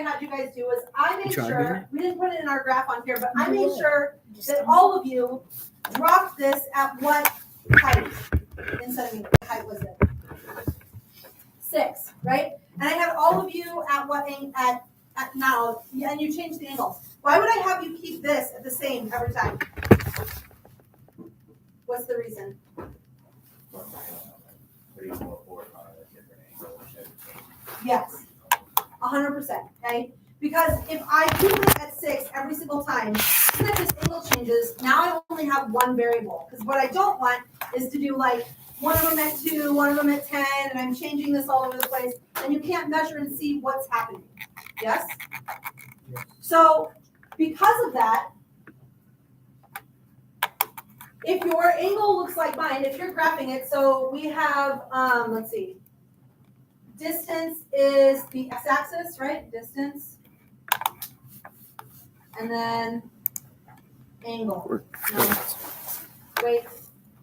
had you guys do was I made sure, we didn't put it in our graph on here, but I made sure that all of you dropped this at what height in centimeters? What height was it? 6, right? And I had all of you at what at now, and you changed the angle. Why would I have you keep this at the same every time? What's the reason? Yes, 100%, okay? Because if I keep it at 6 every single time, even if this angle changes, now I only have one variable. Because what I don't want is to do like one of them at 2, one of them at 10, and I'm changing this all over the place, and you can't measure and see what's happening. Yes? So because of that, if your angle looks like mine, if you're graphing it, so we have, let's see, distance is the x-axis, right? Distance. And then angle. No. Wait,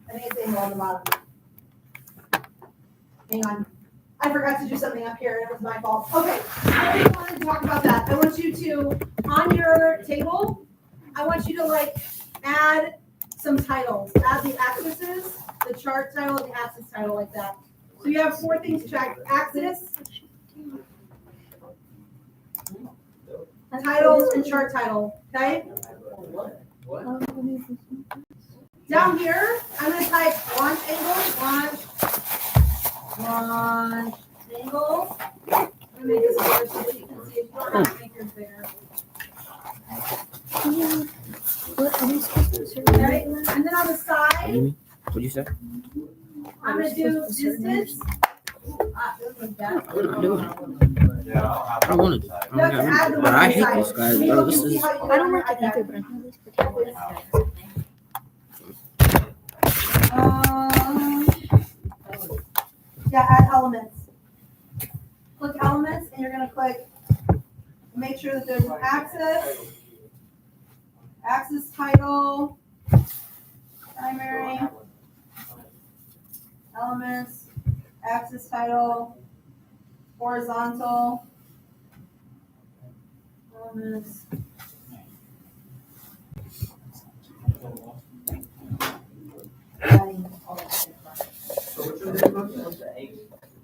I think it's angle on the bottom. Hang on. I forgot to do something up here. It was my fault. Okay, I really wanted to talk about that. I want you to, on your table, I want you to like add some titles. Add the axes, the chart title, the axis title, like that. So you have 4 things to check. Axis, titles, and chart title. Okay? Down here, I'm going to type launch angle, launch angle. I'm going to make this bigger so that you can see. If you don't have to make yours bigger. Okay? And then on the side, What'd you say? I'm going to do distance. I don't want to do it. But I hate this guy, bro. This is. I don't like it either, but I'm at least pretending. Yeah, add elements. Click elements, and you're going to click, make sure that there's an axis title, primary, elements, axis title, horizontal, elements.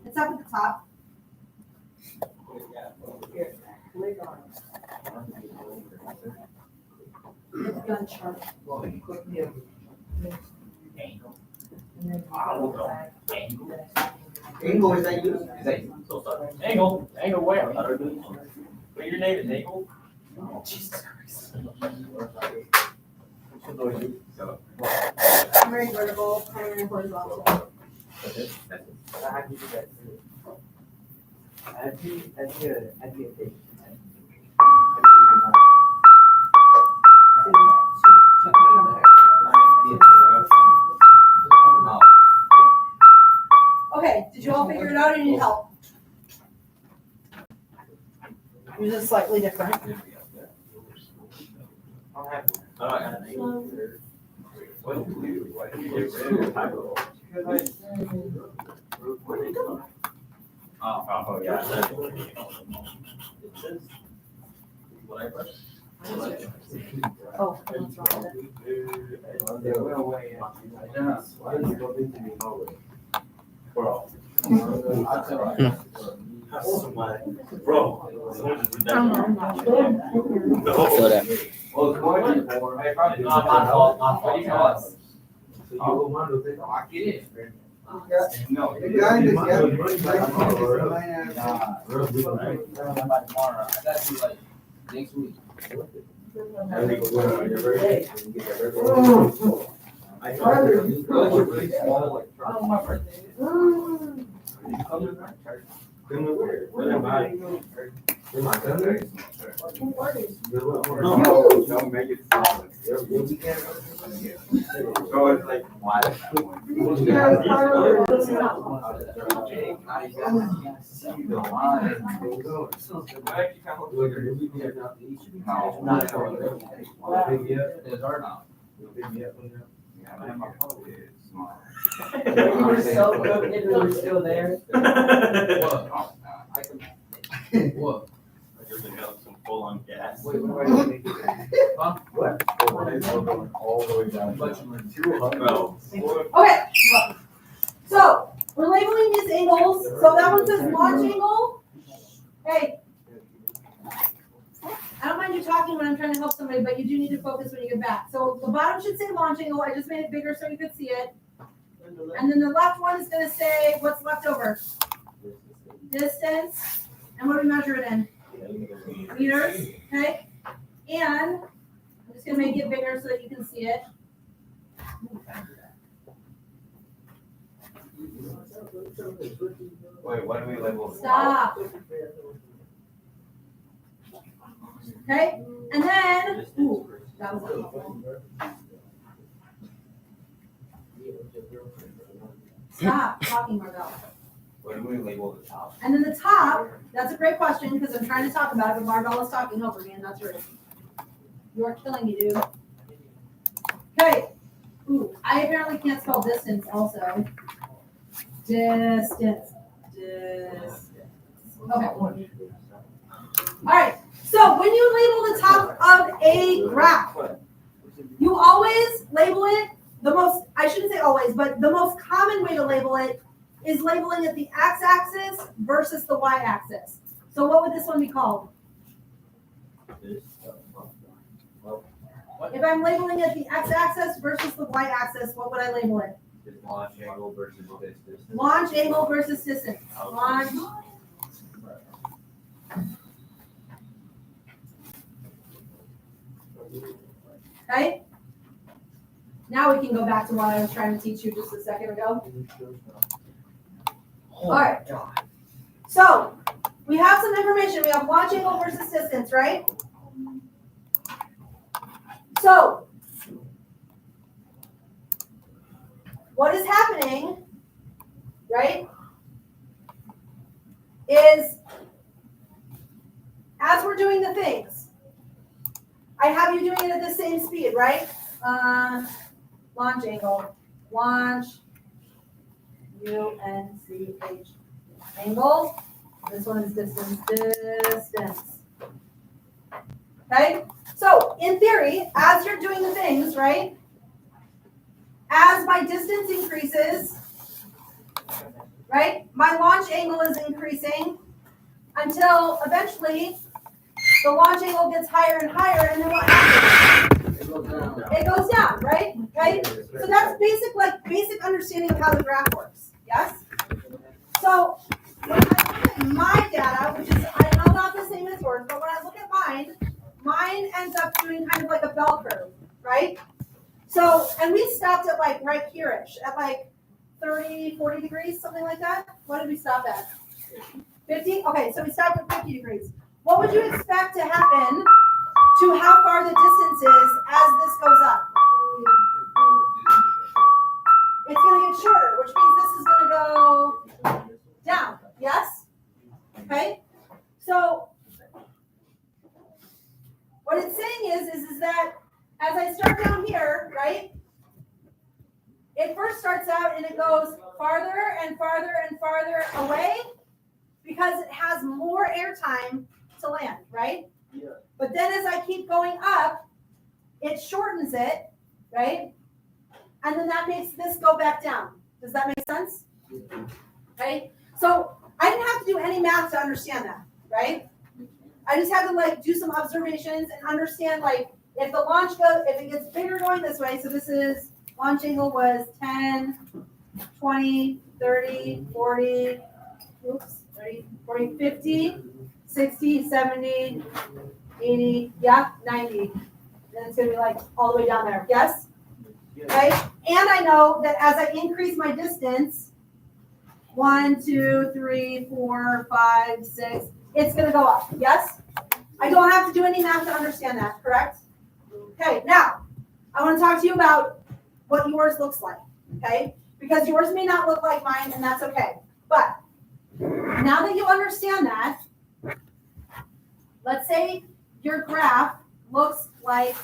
It's up at the top. It's gun chart. Angle, is that you? Angle where? But your name is Angle? Oh, Jesus Christ. Primary vertical, primary horizontal. Okay, did you all figure it out or need help? Yours is slightly different. Oh, yeah. Oh, what's wrong with it? Bro. Feel that. Next week. We're so good if we're still there. What? on gas. Wait, what do I make it? What? All the way down. Bro. Okay, so we're labeling these angles. So that one says launch angle. Hey, I don't mind you talking when I'm trying to help somebody, but you do need to focus when you get back. So the bottom should say launch angle. I just made it bigger so you could see it. And then the left one is going to say what's left over. Distance. And what do we measure it in? Meters. Okay. And I'm just going to make it bigger so that you can see it. Wait, what do we label? Stop. Okay. And then, ooh, that was awful. Stop talking, Margot. What do we label the top? And then the top, that's a great question because I'm trying to talk about it, but Margot is talking over me and that's rude. You are killing me, dude. Okay. Ooh, I apparently can't spell distance also. Distance. Okay. All right. So when you label the top of a graph, you always label it the most, I shouldn't say always, but the most common way to label it is labeling it the x-axis versus the y-axis. So what would this one be called? If I'm labeling it the x-axis versus the y-axis, what would I label it? Launch angle versus distance. Launch angle versus distance. Launch. Okay? Now we can go back to what I was trying to teach you just a second ago. All right. So we have some information. We have launch angle versus distance, right? So what is happening, right, is as we're doing the things, I have you doing it at the same speed, right? Launch angle, launch, UNCH, angle. This one is distance, distance. Okay? So, in theory, as you're doing the things, right, as my distance increases, right, my launch angle is increasing until eventually the launch angle gets higher and higher, and then what happens? It goes down, right? Okay? So that's basic understanding of how the graph works. Yes? So when I look at my data, which is I know not the same as yours, but when I look at mine ends up doing kind of like a bell curve, right? So, and we stopped at like right here-ish, at like 30, 40 degrees, something like that. What did we stop at? 50? Okay, so we stopped at 50 degrees. What would you expect to happen to how far the distance is as this goes up? It's going to get shorter, which means this is going to go down. Yes? Okay? So what it's saying is that as I start down here, right, it first starts out and it goes farther and farther and farther away because it has more airtime to land, right? Yeah. But then as I keep going up, it shortens it, right? And then that makes this go back down. Does that make sense? Yeah. Okay? So I didn't have to do any math to understand that, right? I just had to like do some observations and understand like if the launch goes, if it gets bigger going this way, so this is launch angle was 10, 20, 30, 40, 30, 40, 50, 60, 70, 80, yeah, 90. Then it's going to be like all the way down there. Yes? Okay? And I know that as I increase my distance, 1, 2, 3, 4, 5, 6, it's going to go up. Yes? I don't have to do any math to understand that, correct? Okay, now, I want to talk to you about what yours looks like, okay? Because yours may not look like mine, and that's okay. But now that you understand that, let's say your graph looks like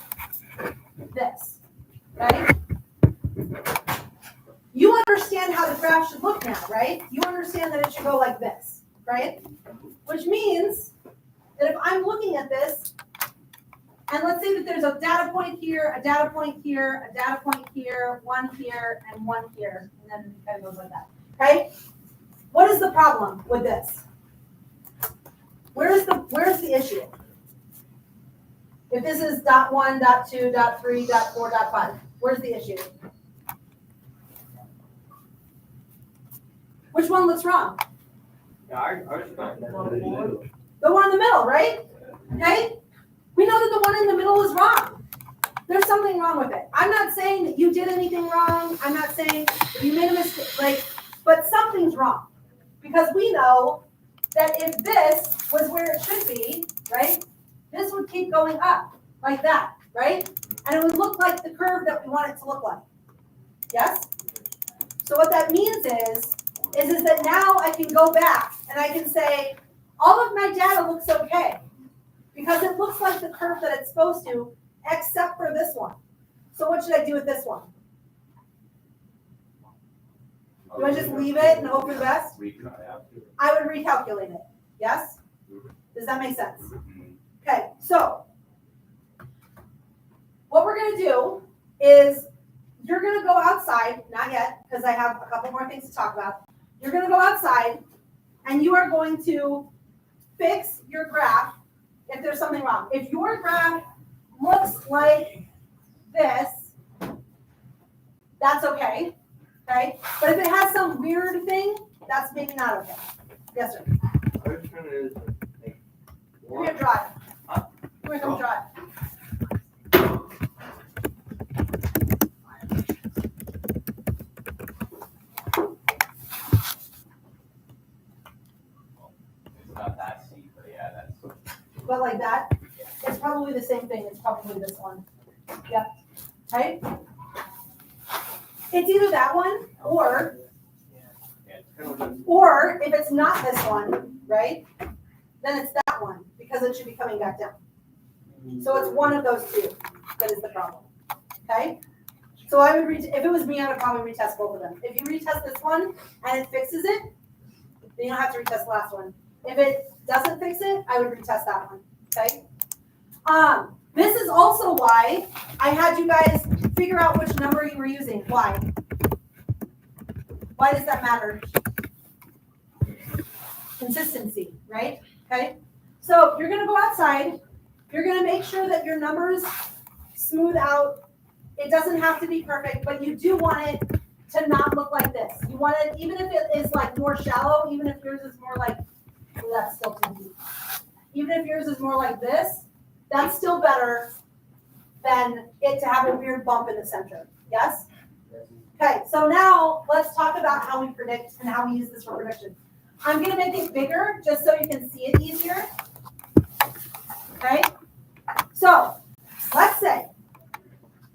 this, right? You understand how the graph should look now, right? You understand that it should go like this, right? Which means that if I'm looking at this, and let's say that there's a data point here, a data point here, a data point here, one here, and one here, and then it kind of goes like that, okay? What is the problem with this? Where's the issue? If this is dot 1, dot 2, dot 3, dot 4, dot 5, where's the issue? Which one looks wrong? Yeah, ours is not. The one in the middle, right? Okay? We know that the one in the middle is wrong. There's something wrong with it. I'm not saying that you did anything wrong. I'm not saying that you made a mistake, but something's wrong. Because we know that if this was where it should be, right, this would keep going up like that, right? And it would look like the curve that we want it to look like. Yes? So what that means is that now I can go back and I can say, all of my data looks okay. Because it looks like the curve that it's supposed to, except for this one. So what should I do with this one? Do I just leave it and hope for the best? I would recalculate it. Yes? Does that make sense? Okay, so what we're going to do is you're going to go outside, not yet, because I have a couple more things to talk about. You're going to go outside and you are going to fix your graph if there's something wrong. If your graph looks like this, that's okay. Okay? But if it has some weird thing, that's maybe not okay. Yes, sir. I was trying to, like, You're going to drive. You're going to drive. It's not that steep, but yeah, that's. But like that, it's probably the same thing. It's probably this one. Yep. Right? It's either that one or if it's not this one, right? Then it's that one because it should be coming back down. So it's one of those two that is the problem. Okay? So I would if it was me, I would probably retest both of them. If you retest this one and it fixes it, then you don't have to retest the last one. If it doesn't fix it, I would retest that one. Okay? This is also why I had you guys figure out which number you were using. Why? Why does that matter? Consistency, right? Okay? So you're going to go outside. You're going to make sure that your numbers smooth out. It doesn't have to be perfect, but you do want it to not look like this. You want it, even if it is like more shallow, even if yours is more like, well, that's still too deep. Even if yours is more like this, that's still better than it to have a weird bump in the center. Yes? Okay, so now let's talk about how we predict and how we use this for prediction. I'm going to make it bigger just so you can see it easier. Okay? So, let's say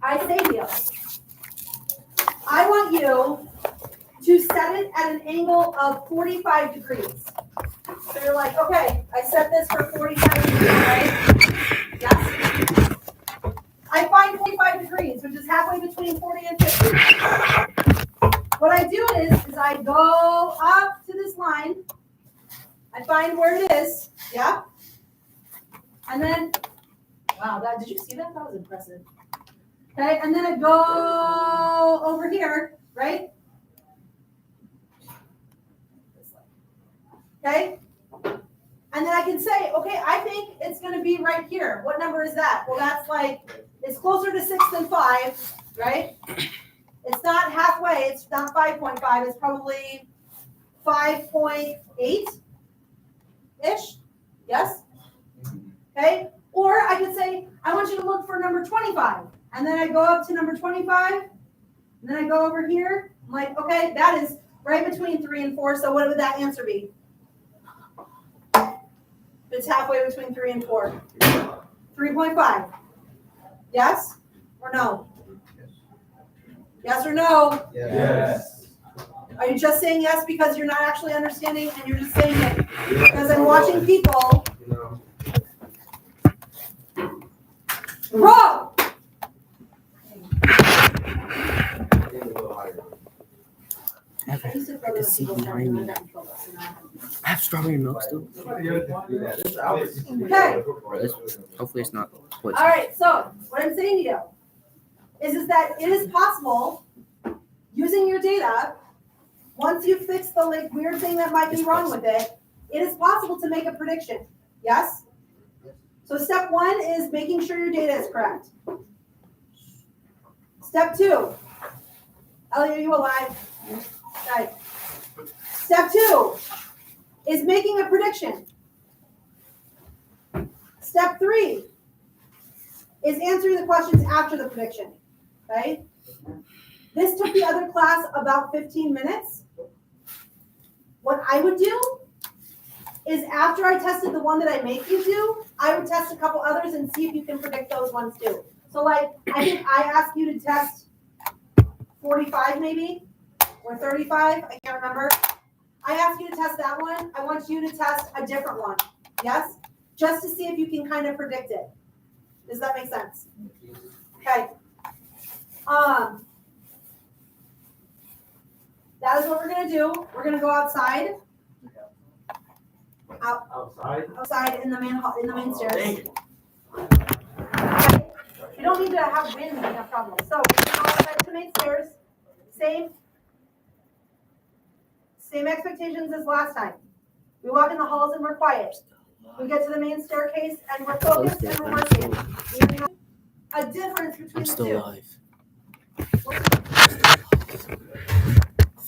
I say to you, I want you to set it at an angle of 45 degrees. So you're like, okay, I set this for 45 degrees, right? Yes? I find 45 degrees, which is halfway between 40 and 50. What I do is I go up to this line. I find where it is, yeah? And then, wow, did you see that? That was impressive. Okay, and then I go over here, right? Okay? And then I can say, okay, I think it's going to be right here. What number is that? Well, that's like, it's closer to 6 than 5, right? It's not halfway. It's not 5.5. It's probably 5.8-ish. Yes? Okay? Or I could say, I want you to look for number 25. And then I go up to number 25. And then I go over here. I'm like, okay, that is right between 3 and 4. So what would that answer be? It's halfway between 3 and 4. 3.5. Yes or no? Yes or no? Yes. Are you just saying yes because you're not actually understanding and you're just saying it because I'm watching people? Wrong! I can see behind me. have strawberry milk still? Okay. Bro, hopefully it's not poison. All right, so what I'm saying to you is that it is possible using your data, once you fix the like weird thing that might be wrong with it, it is possible to make a prediction. Yes? So step 1 is making sure your data is correct. Step 2. Ellie, are you alive? Okay. Step 2 is making a prediction. Step 3 is answering the questions after the prediction, right? This took the other class about 15 minutes. What I would do is after I tested the one that I make you do, I would test a couple others and see if you can predict those ones too. So like, I think I asked you to test 45 maybe, or 35, I can't remember. I asked you to test that one. I want you to test a different one, yes? Just to see if you can kind of predict it. Does that make sense? Okay. That is what we're gonna do. We're gonna go outside. Outside in the main stairs. Thank you. Okay. You don't need to have wind to have problems. So we're gonna go outside to the main stairs. Same expectations as last time. We walk in the halls and we're quiet. We get to the main staircase and we're focused and we're working. We have a difference between I'm the still two. alive.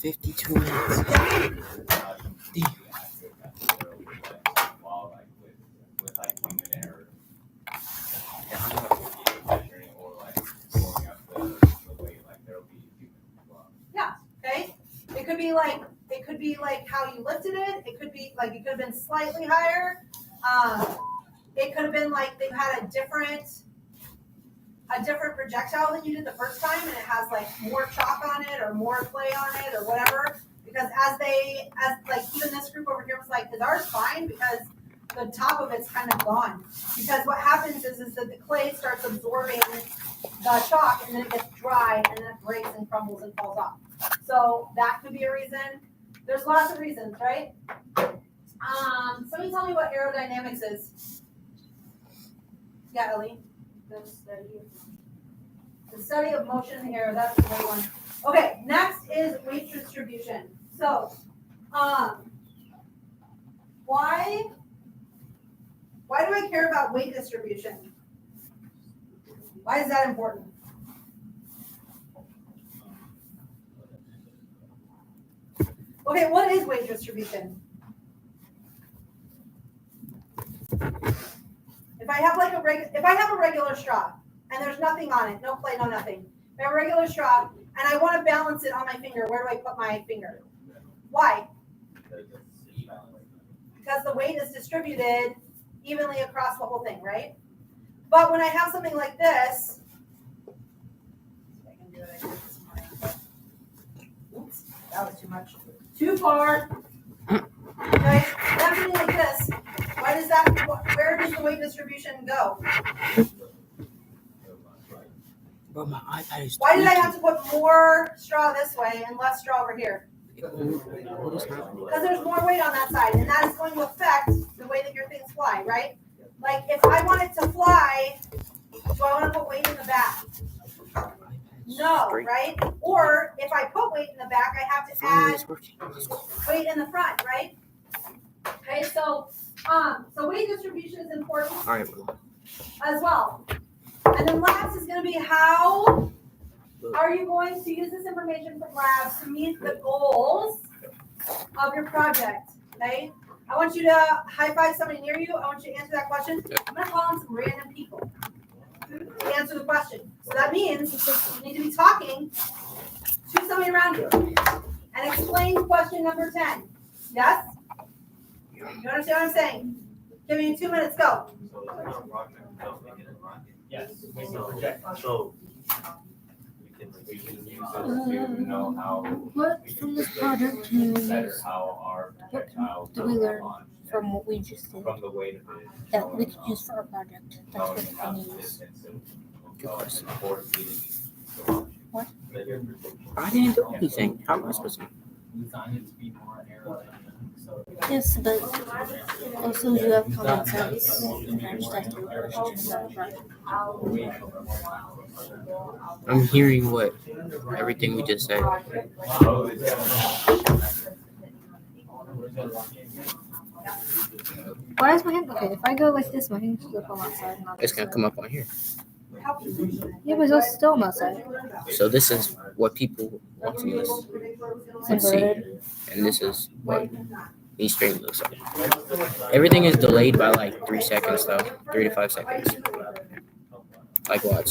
52 minutes. Okay? It could be like how you lifted it. It could be like it could have been slightly higher. It could have been like they had a different projectile than you did the first time, and it has like more chalk on it or more clay on it or whatever. Because as like even this group over here was like, is ours fine? Because the top of it's kind of gone. Because what happens is that the clay starts absorbing the chalk and then it gets dry and then it breaks and crumbles and falls off. So that could be a reason. There's lots of reasons, right? Somebody tell me what aerodynamics is. Yeah, Ellie. The study of motion in the air. That's the right one. Okay, next is weight distribution. So, why do I care about weight distribution? Why is that important? Okay, what is weight distribution? If I have a regular straw and there's nothing on it, no clay, no nothing. If I have a regular straw and I want to balance it on my finger, where do I put my finger? Why? Because the weight is distributed evenly across the whole thing, right? But when I have something like this, I can do it. I did this morning. Oops, that was too much. Too far. Okay, something like this. Where does the weight distribution go? Bro, my iPad is. Why did I have to put more straw this way and less straw over here? What is happening? Because there's more weight on that side, and that is going to affect the way that your things fly, right? Like if I want it to fly, do I want to put weight in the back? No, right? Or if I put weight in the back, I have to add weight in the front, right? Okay, so weight distribution is important All right, as well. And then last is going to be how are you going to use this information from labs to meet the goals of your project, okay? I want you to high five somebody near you. I want you to answer that question. I'm going to call on some random people to answer the question. So that means you need to be talking to somebody around you and explain question number 10. Yes? You understand what I'm saying? Giving you 2 minutes, go. Yes, we can project. So we can use this to know how. What from this project can we Better use? how our projectile Do we learn launch from what we just did from the weight of it. that we could use for our project? That's Knowing what how I the use. distance of before feeding the launch. What? I didn't do anything. How am I supposed to? designed it to be more aerodynamic, so. Yes, but also you have common sense. You understand the relationship that right. I'm hearing what everything we just said. Why is my hand okay? If I go like this, my hand should go on that side, not It's this gonna side. come up on here. Yeah, but it's still on that side. So this is what people want to use. It's Let's see. inverted. And this is what me stream looks like. Everything is delayed by like 3 seconds though. 3 to 5 seconds. Like watch.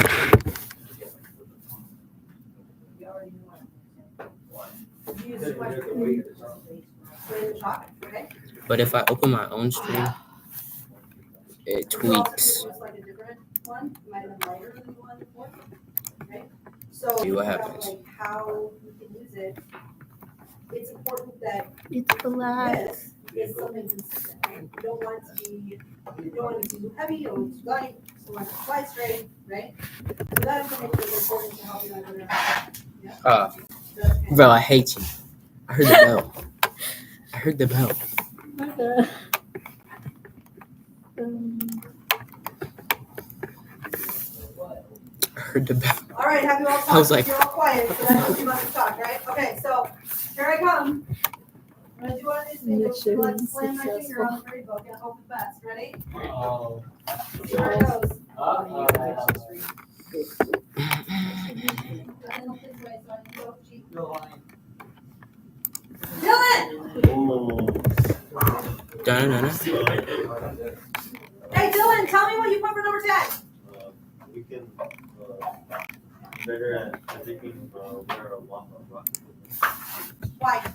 But if I open my own stream, it tweaks. See what happens. How you can use it. It's important that It's black. this is something consistent, right? You don't want it to be, you don't want it to be too heavy or too light, so want it to fly straight, right? So that information is important to help you understand. Bro, I hate you. I heard the bell. I heard the bell. Okay. I heard the bell. All right, have you all I was talked? like- You're all quiet, so that means you must have talked, right? Okay, so here I come. I'm gonna do one of these things. Mission Let's slam my finger successful. on the grade book and hope the best. Ready? Oh. Here it goes. Dylan! Dun-dun-dun. Hey, Dylan, tell me what you put for number 10. We can better at predicting where a rocket is. Why?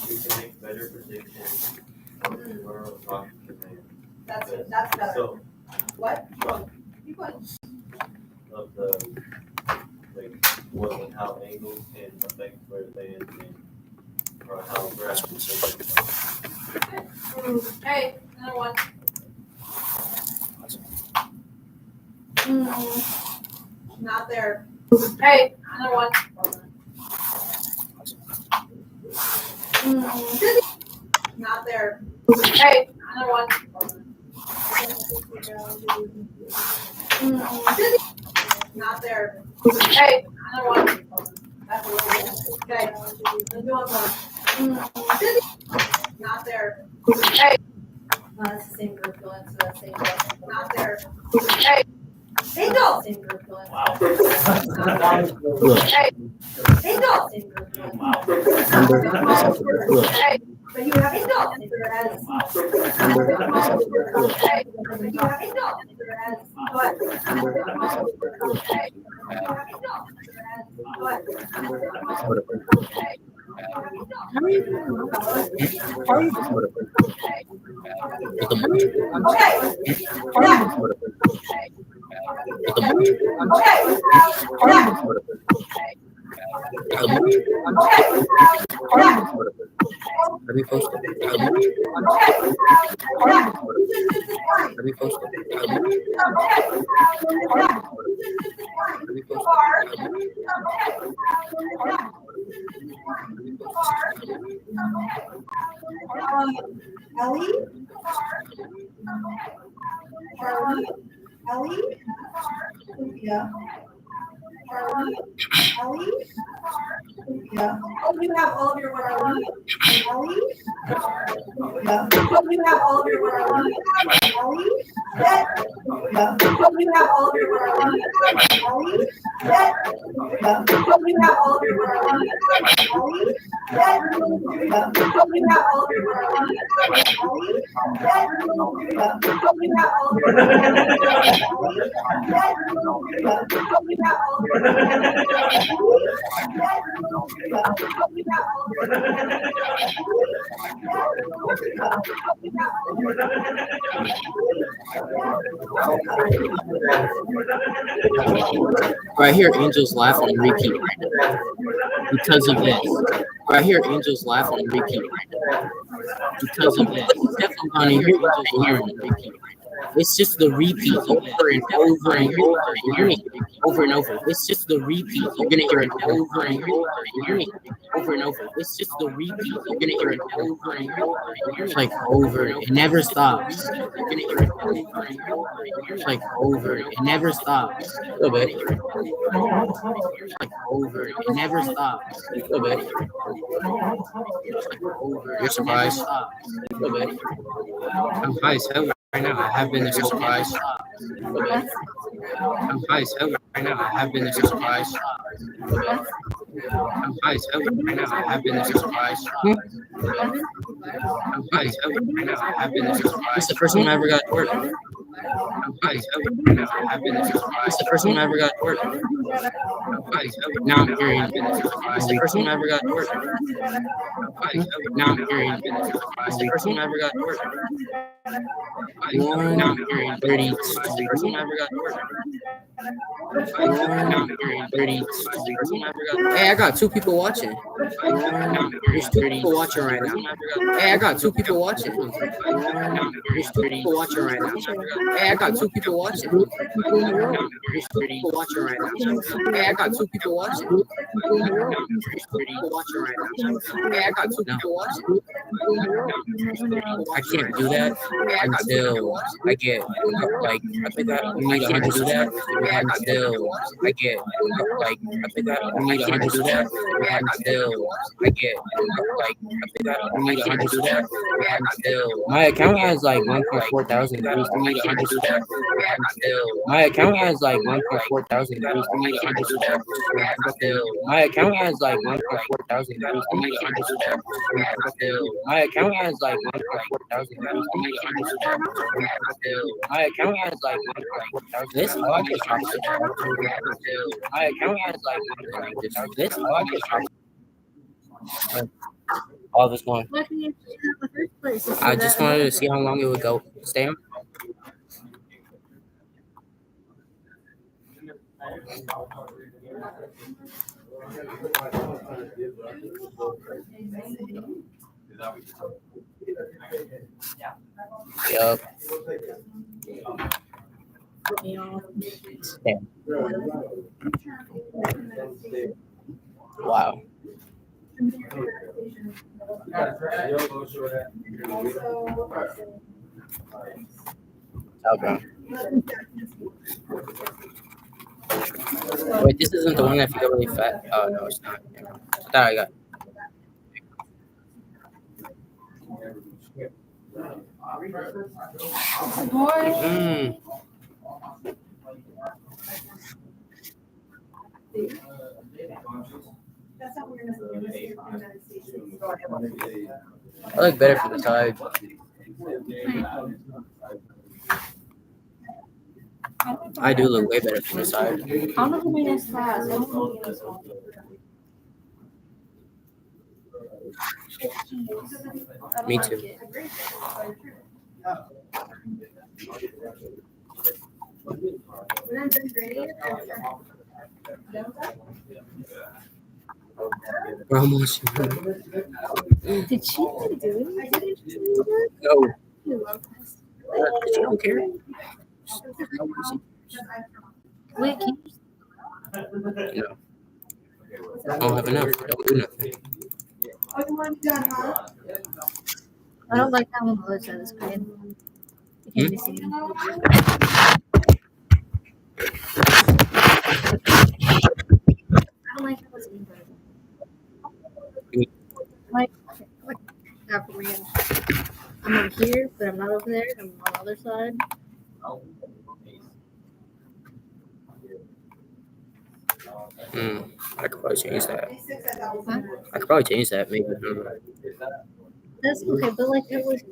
We can make better predictions of where a rocket can land. That's better. So, What? Keep going. of the, like, what and how angles can affect where it lands and, or how gravity. Hey, another one. Not there. Hey, another one. Not there. Hey, another one. Not there. Hey, another one. That's a little bit. Okay, let's do one more. Not there. Hey. No, that's the same group going, so that's the same group. Not there. Hey. Angel! Same group going. Wow. Look. Hey. Angel! Same group going. Look. Hey. But you have Angel! Hey. But you have Angel! What? Hey. What? How are you doing? How are you doing? Okay. Yeah. Okay. Yeah. Let me post it. Let me post it. Ellie? Ellie? Yeah. Ellie? Yeah. Oh, you have all of your what are we? Ellie? Yeah. Oh, you have all of your what are we? Ellie? Yeah. Oh, you have all of your what are we? Ellie? Yeah. Oh, you have all of your what are we? Ellie? Yeah. Oh, you have all of your what are we? Ellie? Yeah. Oh, you have all of your what are we? Ellie? Yeah. Oh, you have all of your Right here, Angel's laughing and repeat right now. Because of this. Right here, Angel's laughing and repeat right now. because of this. It's definitely gonna hear it repeat. It's just the repeat over and over and over. You hear me? Over and over. It's just the repeat. You're gonna hear it over and over. You hear me? Over and over. It's just the repeat. You're gonna hear it over and over. It's like over. It never stops. You're gonna hear it over and over. It's like over. It never stops. A little bit. It's like over. It never stops. A little bit. It's like over. You're surprised. A little bit. I'm high as hell right now. I have been this surprised. A little bit. I'm high as hell right now. I have been this surprised. A little bit. I'm high as hell right now. I have been this surprised. I'm high as hell right now. I have been this surprised. It's the first one I ever got to work. I'm high as hell right now. I have been this surprised. It's the first one I ever got to work. I'm high as hell. Now I'm hearing. It's the first one I ever got to work. I'm high as hell. Now I'm hearing. It's the first one I ever got to work. Now I'm hearing 30. It's the first one I ever got to work. Now I'm hearing 30. It's the first one I ever got to work. Hey, I got 2 people watching. There's 2 people watching right now. Hey, I got 2 people watching. There's 2 people watching right now. Hey, I got 2 people watching. There's 2 people watching right now. Hey, I got 2 people watching. There's 2 people watching right now. Hey, I got 2 people watching. I can't do that until I get like I think I need 100 do that until I get like I think I need 100 do that until I get like I think I need 100 do that until my account has like 1.4 thousand views. I need 100 do that until my account has like 1.4 thousand views. I need 100 do that until my account has like 1.4 thousand views. I need 100 do that until my account has like 1.4 thousand views. I need 100 do that until my account has like 1.4 thousand. This I like this. My account has like 1.4 thousand. This I like this. All this one. Why couldn't you just do that in the first place? I just wanted to see how long it would go. Stay on. Yup. Damn. Wow. Okay. Wait, this isn't the one that if you get really fat. Oh no, it's not. I thought I got. Mm. That's not weird. I look better from the side. I do look way better from the side. I don't know who made this class. I don't know who made this one. Me too. Bro, I'm watching. Did she do it? No. You love this. She don't care. Wait, can you No. I don't have enough. Don't do nothing. Oh, you want to be done, huh? I don't like how it looks at the screen. You can't be seen. I don't like how it's in there. Like that for me. I'm over here, but I'm not over there. I'm on the other side. I could probably change that. Huh? I could probably change that, maybe. That's okay, but like it was.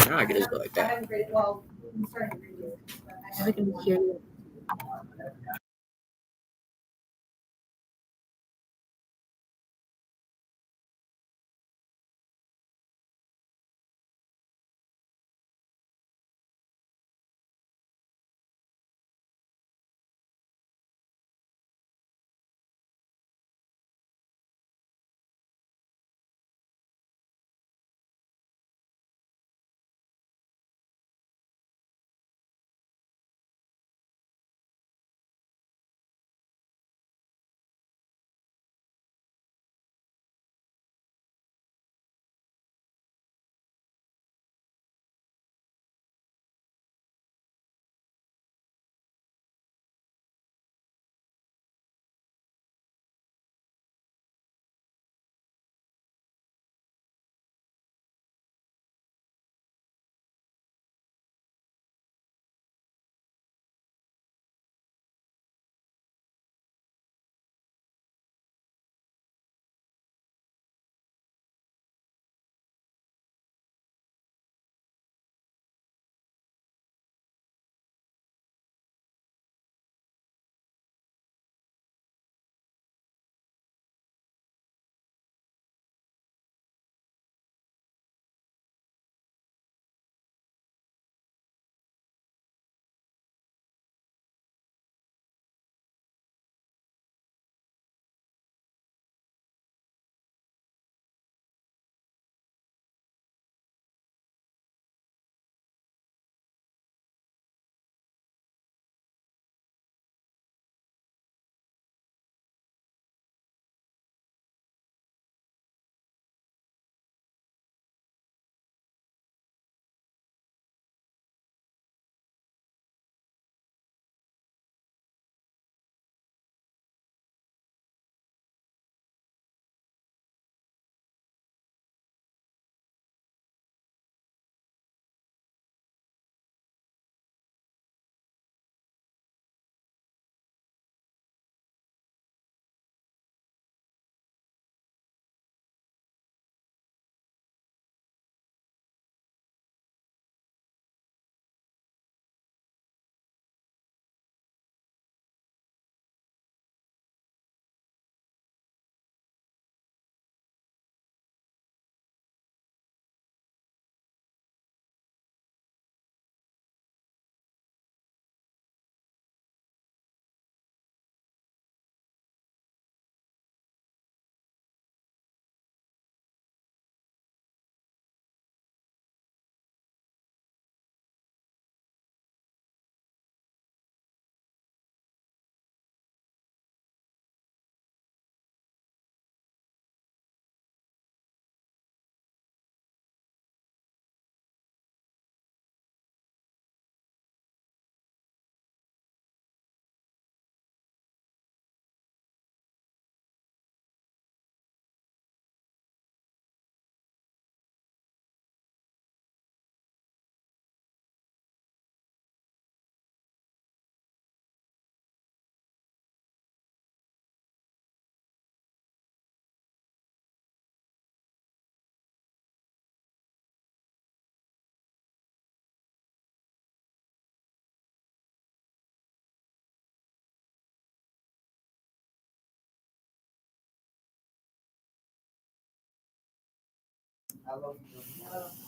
Now I can just go like that. I haven't graded, well, I'm starting to grade it, but I I can hear you.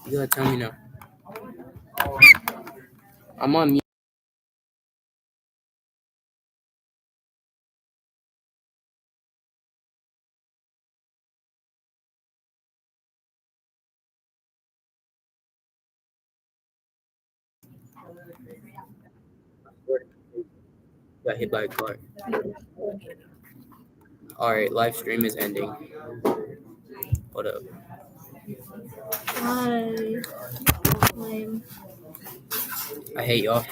You gotta tell me now. I'm on mute. Got hit by a car. Alright, live stream is ending. What up? Hi. Lame. I hate y'all.